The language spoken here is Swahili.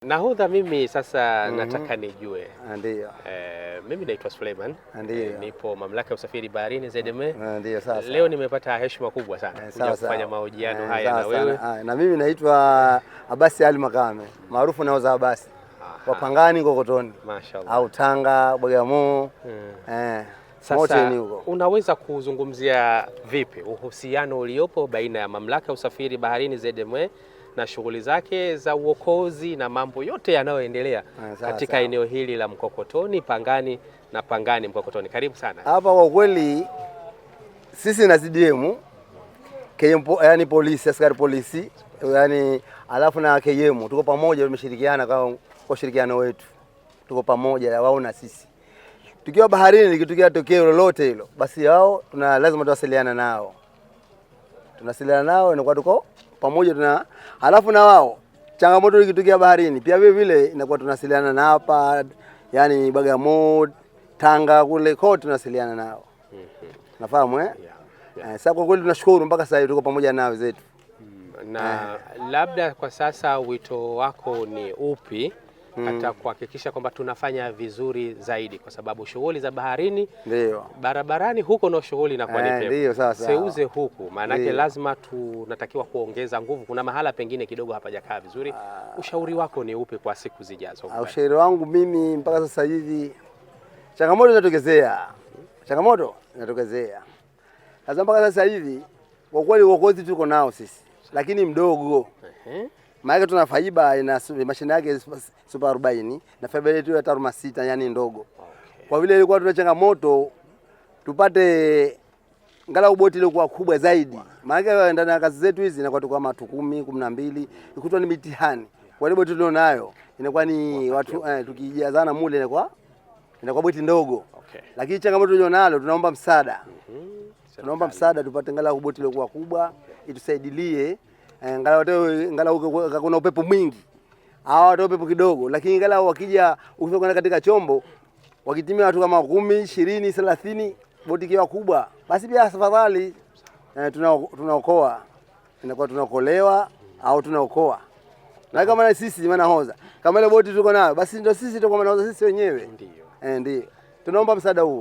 Nahodha, mimi sasa nataka nijue. Ndio. Mimi naitwa Suleiman. Ndio. Nipo mamlaka ya usafiri baharini ZMA. Ndio sasa. Leo nimepata heshima kubwa sana kuja kufanya mahojiano haya na wewe. Na mimi naitwa Abasi Ali Makame, maarufu nahodha Abasi. Wa Pangani Kokotoni. Mashaallah. Au Tanga, Bagamoyo. Sasa unaweza kuzungumzia vipi uhusiano uliopo baina ya mamlaka ya usafiri baharini ZMA na shughuli zake za uokozi na mambo yote yanayoendelea katika eneo hili la Mkokotoni, Pangani na Pangani Mkokotoni? Karibu sana. Hapa kwa kweli sisi na CDM yani polisi, askari polisi yani alafu na KM tuko pamoja, tumeshirikiana kwa ushirikiano wetu, tuko pamoja wao na sisi. Tukiwa baharini likitokea tokeo lolote hilo, basi wao lazima tuwasiliane nao. Tunasiliana nao inakuwa tuko pamoja halafu na wao changamoto ikitokea baharini pia vile vile inakuwa tunasiliana na hapa yani Bagamoyo, Tanga kule kote tunasiliana nao. Nafahamu sasa kwa kweli tunashukuru mpaka sasa tuko pamoja nao zetu. Na labda kwa sasa wito wako ni upi hata kuhakikisha kwamba tunafanya vizuri zaidi, kwa sababu shughuli za baharini ndio barabarani huko na shughuli inakuwa ni pepo. Ndio sasa. Seuze huku maana yake lazima tunatakiwa kuongeza nguvu. Kuna mahala pengine kidogo hapajakaa vizuri. Ushauri wako ni upi kwa siku zijazo? Ushauri wangu mimi mpaka sasa hivi changamoto zinatokezea. Sasa mpaka sasa hivi kwa kweli uokozi tuko nao sisi, lakini mdogo. Maana tuna faiba ina mashine yake super 40 na faiba yetu ya taruma 6 yani ndogo. Kwa vile ilikuwa tuna changamoto tupate ngala boti ile kwa kubwa zaidi. Maana ndani ya kazi zetu hizi inakuwa tuko kama watu 10, 12, ikutwa ni mitihani. Kwa ile boti tulionayo inakuwa ni watu tukijazana mule inakuwa boti ndogo. Lakini changamoto tulionalo tunaomba msaada. Tunaomba msaada tupate ngala boti ile kwa kubwa itusaidilie. Ngala kuna upepo mwingi, hawa upepo kidogo, lakini ngala wakija ukifika katika chombo wakitimia watu kama 10, 20, 30 boti kiwa kubwa, basi pia afadhali tunaokoa, inakuwa tunaokolewa au tunaokoa. Na kama sisi manahodha kama ile boti tuko nayo, basi ndio sisi tuko manahodha sisi wenyewe. Ndio tunaomba msaada huo.